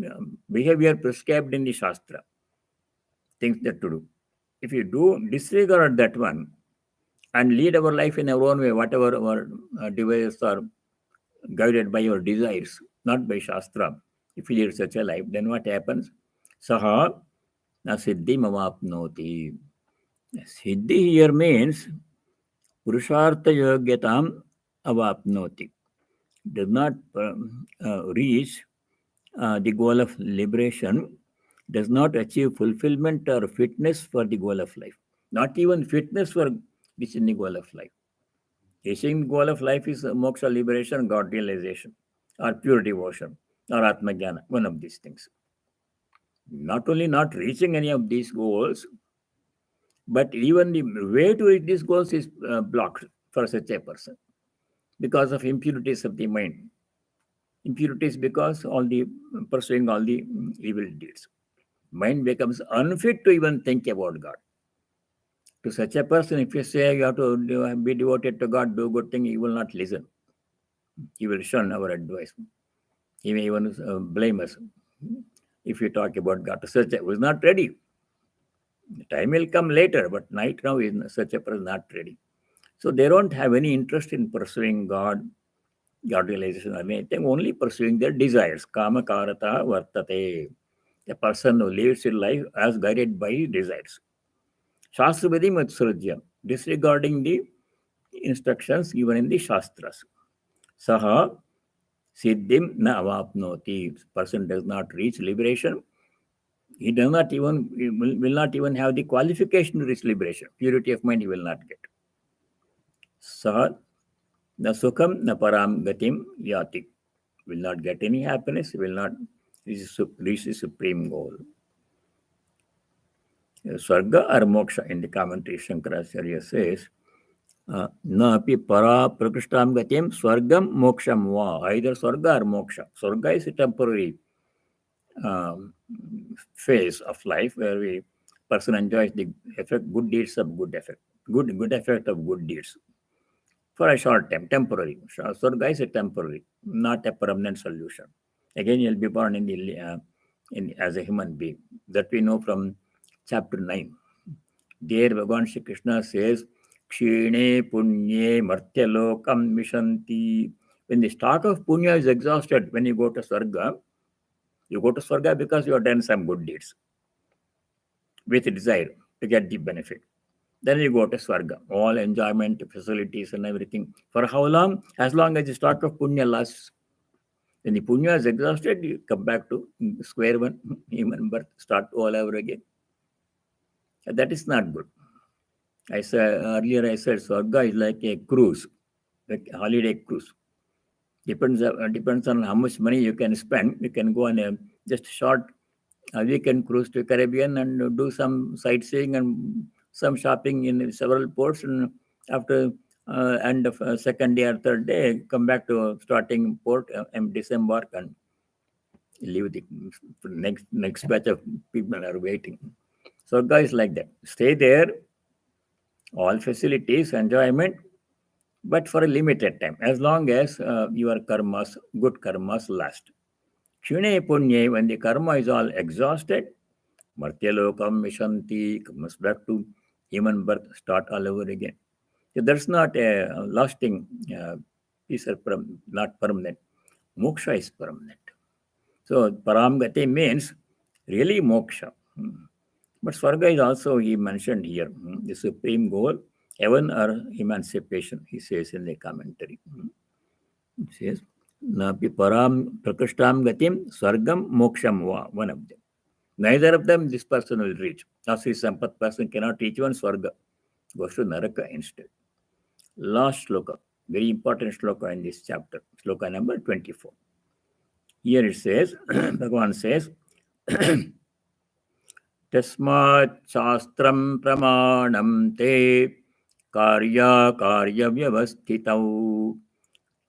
behavior prescribed in the Shastra. Things that to do. If you do disregard that one and lead our life in our own way, whatever our devices are guided by your desires, not by Shastra, if you lead such a life, then what happens? Saha na siddhi mavapnoti. Siddhi here means Purushartha yogyatam avapnoti. Does not reach the goal of liberation, does not achieve fulfillment or fitness for the goal of life. Not even fitness for reaching the goal of life. Reaching the goal of life is moksha, liberation, God realization, or pure devotion, or atmajnana, one of these things. Not only not reaching any of these goals, but even the way to reach these goals is blocked for such a person because of impurities of the mind. Impurities because pursuing all the evil deeds. Mind becomes unfit to even think about God. To such a person, if you say you have to be devoted to God, do good thing, he will not listen. He will shun our advice. He may even blame us if you talk about God. To such a who is not ready. The time will come later, but right now such a person not ready. So they don't have any interest in pursuing God realization or anything, only pursuing their desires. Kama karata vartate. A person who lives his life as guided by desires. Shastra Vidhi Matsurjya, disregarding the instructions given in the Shastras. Saha Siddhim na avapnoti. Person does not reach liberation. He will not even have the qualification to reach liberation. Purity of mind he will not get. Saha na sukham na param gatim yati. Will not get any happiness, will not reach the supreme goal. Swarga or moksha, in the commentary Shankaracharya says, na api para prakrishtam gatim swargam moksham va. Either swarga or moksha. Swarga is a temporary phase of life where person enjoys the effect, good deeds of good effect, good effect of good deeds for a short time, temporary. Swarga is a temporary, not a permanent solution. Again, you'll be born as a human being. That we know from chapter 9. There, Bhagavan Shri Krishna says, Kshine punye martyalokam mishanti. When the stock of punya is exhausted, when you go to Swarga because you have done some good deeds with desire to get the benefit. Then you go to Swarga, all enjoyment, facilities and everything. For how long? As long as the stock of punya lasts. When the punya is exhausted, you come back to square one, human birth, start all over again. That is not good. I said Swarga is like a cruise, like a holiday cruise. Depends on how much money you can spend. You can go on a just short weekend cruise to Caribbean and do some sightseeing and some shopping in several ports. And after and the second day or third day, come back to starting port and disembark and leave the next batch of people are waiting. So guys like that. Stay there, all facilities, enjoyment, but for a limited time, as long as your karmas, good karmas last. Kshune punye, when the karma is all exhausted, martyalokam mishanti, comes back to human birth, start all over again. So that's not a lasting piece of not permanent. Moksha is permanent. So paramgati means really moksha. But Swarga is also, he mentioned here, the supreme goal, heaven or emancipation, he says in the commentary. He says, Napi param prakashtam gatim swargam moksham va, one of them. Neither of them this person will reach. Sri Sampath person cannot reach one Swarga, goes to Naraka instead. Last sloka, very important sloka in this chapter, sloka number 24. Here it says, Bhagavan says, Tasmat shastram pramanam te karya-karya-vyavasthitau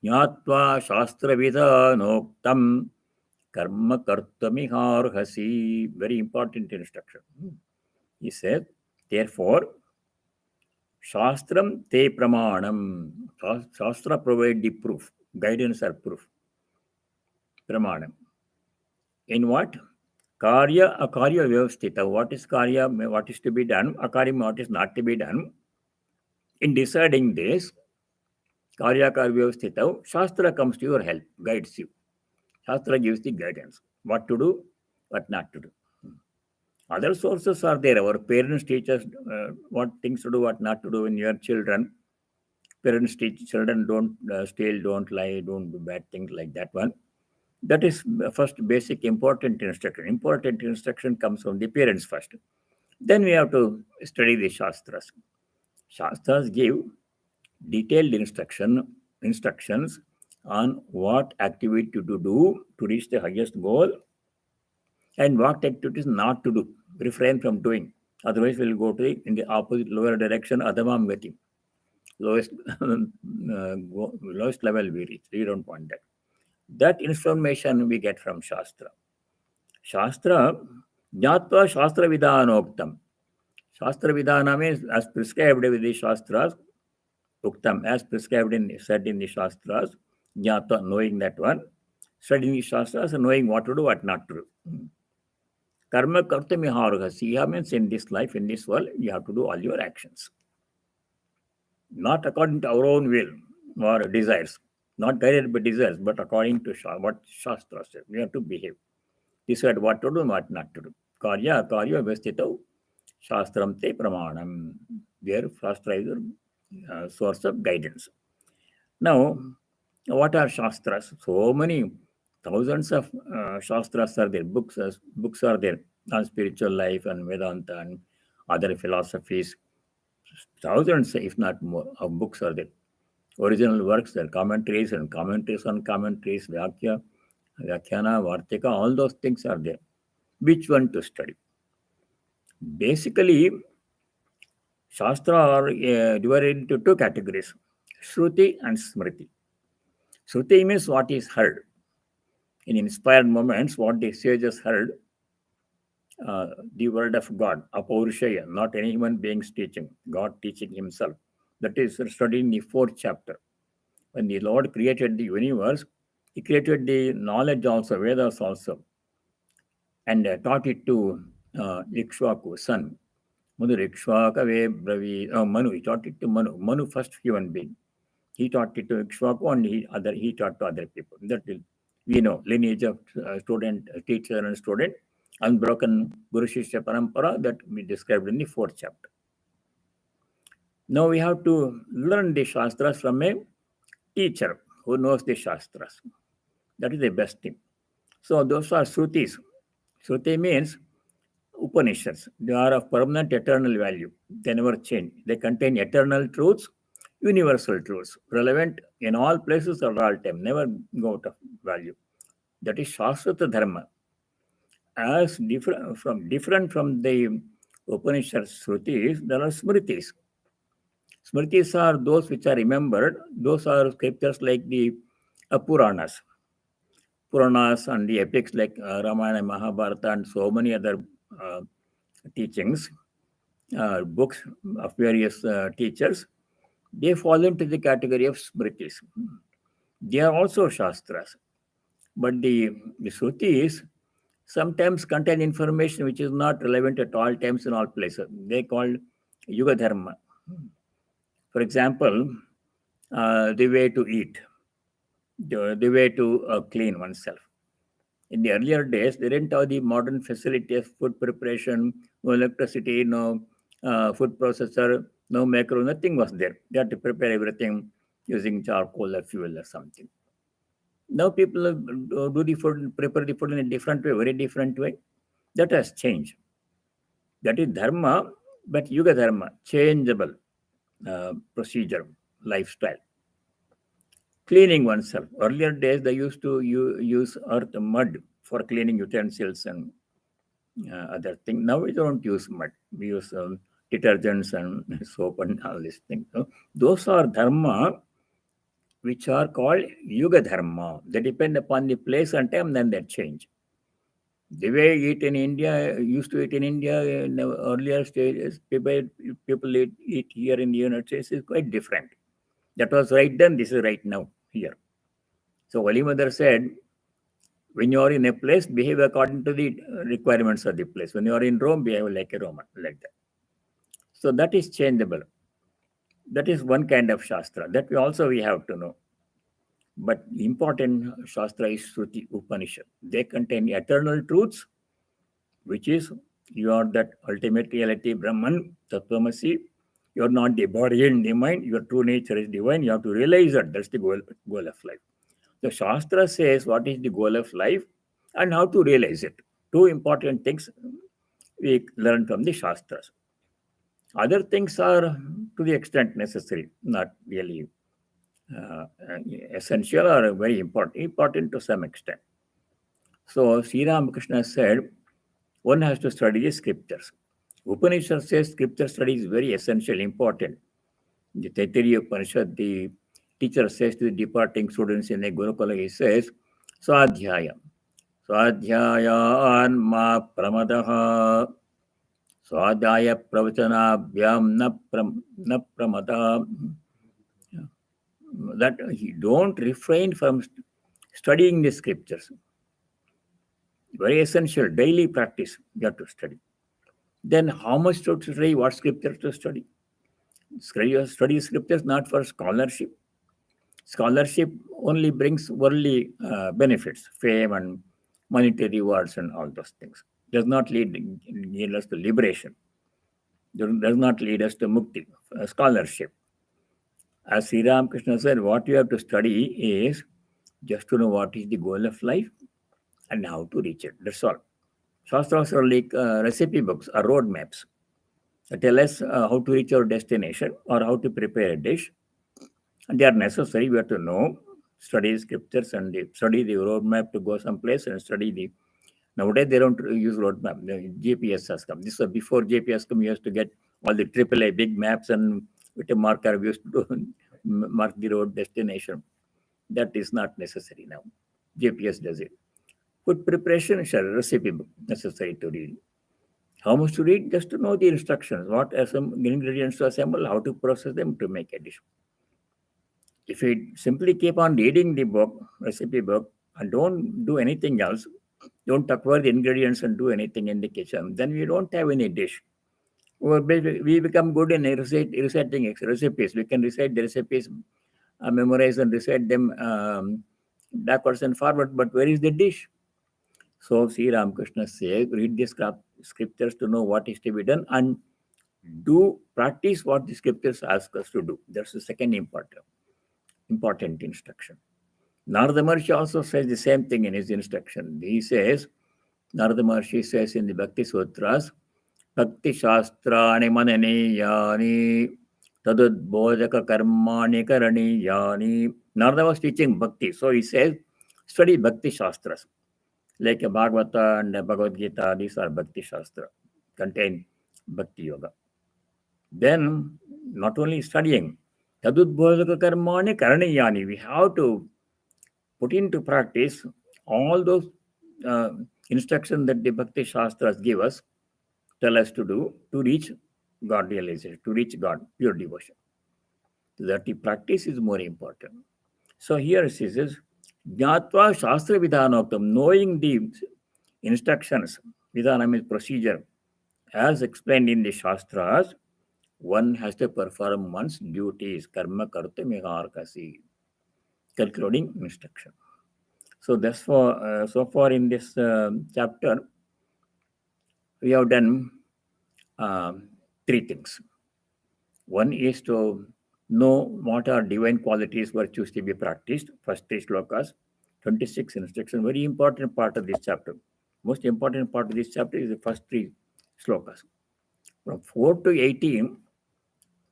jnatva shastra-vidhanoktam karma kartamiharhasi. Very important instruction. He said, therefore, shastram te pramanam. Shastra provide the proof, guidance or proof. Pramanam. In what? Karya, akarya vyavasthita. What is karya, what is to be done? Akarya, what is not to be done? In deciding this, karya, akarya vyavasthita, Shastra comes to your help, guides you. Shastra gives the guidance. What to do, what not to do. Other sources are there. Our parents teach us what things to do, what not to do when you are children. Parents teach children, don't steal, don't lie, don't do bad things like that one. That is first basic important instruction. Important instruction comes from the parents first. Then we have to study the Shastras. Shastras give detailed instructions on what activity to do to reach the highest goal and what activities not to do, refrain from doing. Otherwise, we'll go to in the opposite lower direction, adhamāṃ gati. Lowest level we reach. We don't want that. That information we get from Shastra. Shastra, jnatva shastra vidhanoktam. Shastra vidhana means as prescribed with the Shastras, uktam, as prescribed said in the Shastras, jnatva, knowing that one, studying the Shastras and knowing what to do, what not to do. Karma kartamiharhasi means in this life, in this world, you have to do all your actions. Not according to our own will or desires. Not guided by desires, but according to what Shastra says. We have to behave. Decide what to do, what not to do. Karya, akarya, vyavasthitau, shastram te pramanam. Their Shastra is a source of guidance. Now, what are Shastras? So many, thousands of Shastras are there. Books are there on spiritual life and Vedanta and other philosophies. Thousands, if not more, of books are there. Original works, there are commentaries and commentaries on commentaries, Vyakhyana, Vartika, all those things are there. Which one to study? Basically, Shastra are divided into two categories, Shruti and Smriti. Shruti means what is heard. In inspired moments, what the sages heard, the word of God, Apaurushaya, not any human beings teaching, God teaching himself. That is studied in the 4th chapter. When the Lord created the universe, he created the knowledge also, Vedas also, and taught it to Ikshvaku, son. Manu, he taught it to Manu. Manu, first human being. He taught it to Ikshvaku and he taught to other people. That we know, lineage of teacher and student, unbroken Guru Shishya Parampara that we described in the 4th chapter. Now we have to learn the Shastras from a teacher who knows the Shastras. That is the best thing. So those are Shrutis. Shruti means Upanishads. They are of permanent eternal value. They never change. They contain eternal truths, universal truths, relevant in all places at all time, never go out of value. That is Shaswata Dharma. As different from the Upanishad Shrutis, there are Smritis. Smritis are those which are remembered. Those are scriptures like the Puranas. Puranas and the epics like Ramayana, Mahabharata, and so many other uh, teachings, books of various teachers, they fall into the category of Smritis. They are also Shastras. But the Shrutis sometimes contain information which is not relevant at all times in all places. They called Yuga Dharma. For example, the way to eat, the way to clean oneself. In the earlier days, they didn't have the modern facility of food preparation, no electricity, no food processor, no macro, nothing was there. They had to prepare everything using charcoal or fuel or something. Now people do the food, prepare the food in a different way, very different way. That has changed. That is dharma, but yuga dharma, changeable procedure, lifestyle. Cleaning oneself. Earlier days, they used to use earth mud for cleaning utensils and other things. Now we don't use mud. We use detergents and soap and all these things. So those are dharma which are called yuga dharma. They depend upon the place and time, then they change. The way eat in India, used to eat in India in the earlier stages, people eat here in the United States is quite different. That was right then, this is right now here. So Holy Mother said, when you are in a place, behave according to the requirements of the place. When you are in Rome, behave like a Roman, like that. So that is changeable. That is one kind of Shastra. That we have to know. But important Shastra is Shruti Upanishad. They contain eternal truths, which is you are that ultimate reality, Brahman, Tattvamasi. You are not the body and the mind. Your true nature is divine. You have to realize that. That's the goal of life. The Shastra says what is the goal of life and how to realize it. Two important things we learn from the Shastras. Other things are to the extent necessary, not really essential or very important to some extent. So Sri Ramakrishna said, one has to study the scriptures. Upanishad says scripture study is very essential, important. The Taittiriya Upanishad, the teacher says to the departing students in a Gurukula, he says, Swadhyaya. Swadhyayān ma pramadaha. Swadhyaya pravachanabhyam na pramada. That he don't refrain from studying the scriptures. Very essential, daily practice you have to study. Then how much to study, what scriptures to study? Study scriptures not for scholarship. Scholarship only brings worldly benefits, fame and monetary rewards and all those things. Does not lead us to liberation. Does not lead us to mukti, scholarship. As Sri Ramakrishna said, what you have to study is just to know what is the goal of life and how to reach it. That's all. Shastras are like recipe books or road maps that tell us how to reach our destination or how to prepare a dish. And they are necessary. We have to know, study scriptures and study the roadmap to go someplace and study the. Nowadays, they don't use roadmap. The GPS has come. This was before GPS come. You used to get all the AAA big maps and with a marker, we used to mark the road destination. That is not necessary now. GPS does it. Food preparation is a recipe book necessary to read. How much to read? Just to know the instructions, what ingredients to assemble, how to process them to make a dish. If we simply keep on reading the book, recipe book, and don't do anything else, don't acquire the ingredients and do anything in the kitchen, then we don't have any dish. We become good in reciting recipes. We can recite the recipes, memorize and recite them backwards and forward, but where is the dish? So Sri Ramakrishna says, read the scriptures to know what is to be done and do practice what the scriptures ask us to do. That's the second important instruction. Narada Maharshi also says the same thing in his instruction. He says, Narada Maharshi says in the Bhakti Sutras, Bhakti Shastrani Mananiyani Tadudbodhaka Karmani Karaniyani. Narada was teaching Bhakti. So he says, study Bhakti Shastras. Like a Bhagavata and a Bhagavad Gita, these are Bhakti Shastra, contain Bhakti Yoga. Then not only studying, tadudbodhaka karmani karaniyani, we have to put into practice all those instructions that the Bhakti Shastras give us, tell us to do to reach God realization, to reach God, pure devotion. That the practice is more important. So here it says, Jnatva Shastra Vidhanoktam, knowing the instructions, Vidhanam is procedure, as explained in the Shastras, one has to perform one's duties, karma karta miharkasi, concluding instruction. So that's for so far in this chapter, we have done three things. One is to know what are divine qualities, virtues to be practiced. First three slokas, 26 instructions. Very important part of this chapter. Most important part of this chapter is the first three slokas. From 4 to 18,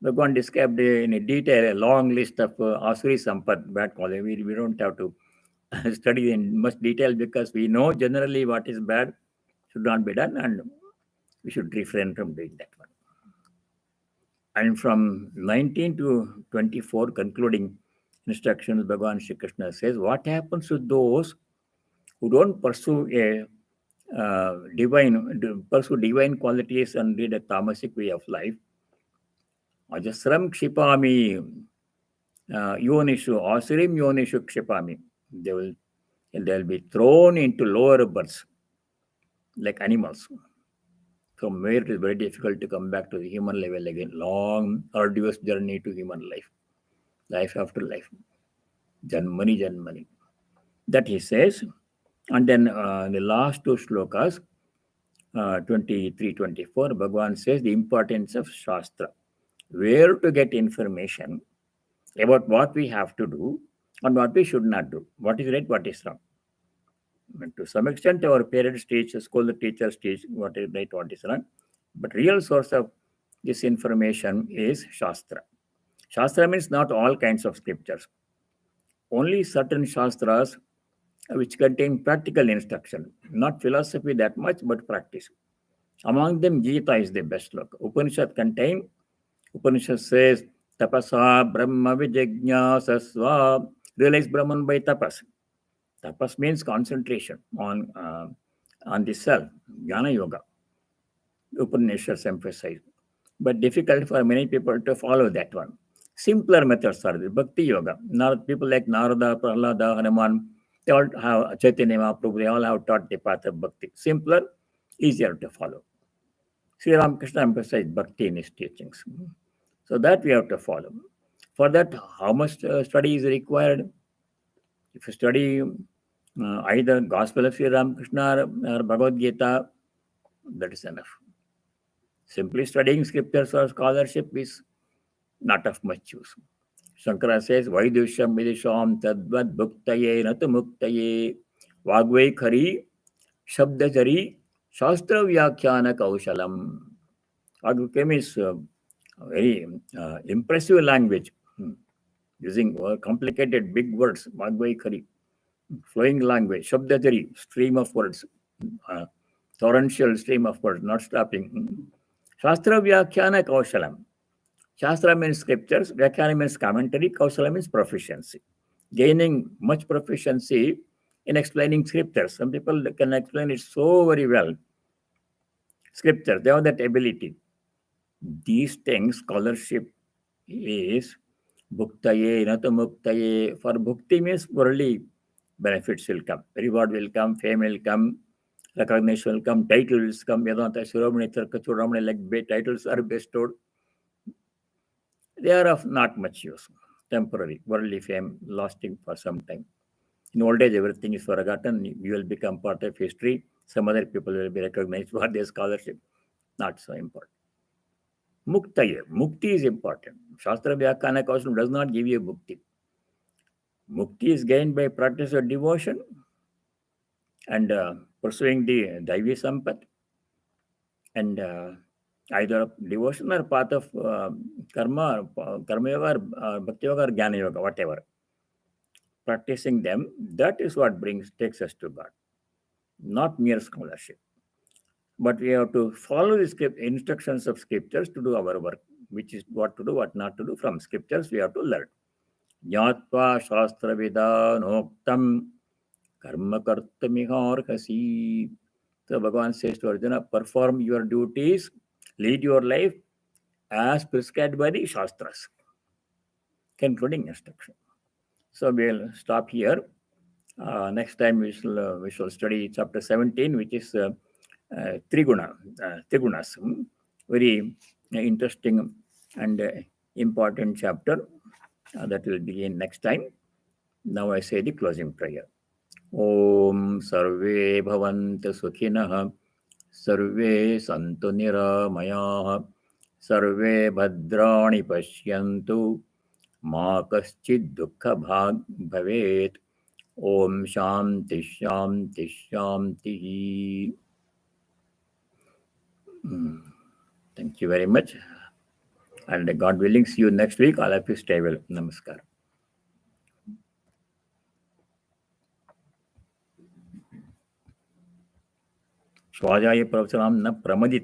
Bhagavan described in detail a long list of Asuri Sampad, bad quality. We don't have to study in much detail because we know generally what is bad should not be done and we should refrain from doing that one. And from 19 to 24, concluding instructions, Bhagavan Shri Krishna says, what happens to those who don't pursue divine qualities and lead a tamasic way of life? Ajasram kṣipāmyajasramaśubhānāsurīṣveva, yoniṣu, asurim yoniṣu kṣipāmyajasramaśubhānāsurīṣveva. They'll be thrown into lower births like animals, from where it is very difficult to come back to the human level again. Long, arduous journey to human life, life after life, janmani. That he says. And then the last two slokas, 23, 24, Bhagavan says the importance of Shastra, where to get information about what we have to do and what we should not do, what is right, what is wrong. And to some extent, our parents teach, school teachers teach what is right, what is wrong. But real source of this information is Shastra. Shastra means not all kinds of scriptures. Only certain Shastras which contain practical instruction, not philosophy that much, but practice. Among them, Gita is the best look. Upanishad says, tapasa brahma vijñāsasva, realize Brahman by tapas. Tapas means concentration on the self, jnana yoga. Upanishads emphasize. But difficult for many people to follow that one. Simpler methods are the bhakti yoga. People like Narada, Prahlada, Hanuman, they all have Chaitanya Mahaprabhu, they all have taught the path of bhakti. Simpler, easier to follow. Sri Ramakrishna emphasized bhakti in his teachings. So that we have to follow. For that, how much study is required? If you study either Gospel of Sri Ramakrishna or Bhagavad Gita, that is enough. Simply studying scriptures or scholarship is not of much use. Shankara says, Vaidusham vidisham tadvad bhuktaye natu muktaye vagvai khari shabdajari shastra vyakhyana kaushalam. Vagvai is very impressive language, using complicated big words, vagvai khari, flowing language, shabdajari, stream of words, torrential stream of words, not stopping. Shastra vyakhyana kaushalam. Shastra means scriptures, Vyakhyana means commentary, Kausala means proficiency. Gaining much proficiency in explaining scriptures. Some people can explain it so very well. Scripture, they have that ability. These things, scholarship is bhuktaye, natu muktaye. For bhukti means worldly benefits will come. Reward will come, fame will come, recognition will come, titles will come. Vedanta, Shuromani, Tarkachuromani, like titles are bestowed. They are of not much use, temporary, worldly fame, lasting for some time. In old age, everything is forgotten. You will become part of history. Some other people will be recognized for their scholarship. Not so important. Muktaye. Mukti is important. Shastra Vyakhyana Kaushalam does not give you mukti. Mukti is gained by practice of devotion and pursuing the Daivi Sampad and either devotion or path of karma yoga or bhakti yoga or jnana yoga, whatever. Practicing them, that is what takes us to God, not mere scholarship. But we have to follow the instructions of scriptures to do our work, which is what to do, what not to do. From scriptures we have to learn. Jnatva shastra vidanoktam karma kartamiharhasi. So Bhagavan says to Arjuna, perform your duties, lead your life as prescribed by the Shastras, concluding instruction. So we'll stop here. Next time we shall study chapter 17, which is Trigunas. Very interesting and important chapter that will begin next time. Now I say the closing prayer. Om Sarve Bhavantu Sukhinah, Sarve Santu Niramayah, Sarve Bhadrani Pashyantu, Ma Kaschid Dukkha Bhag Bhavet. Om Shanti Shanti Shanti. Thank you very much. And God willing, see you next week. All of you stay well. Namaskar. Swajaya Pravachanam na pramadita.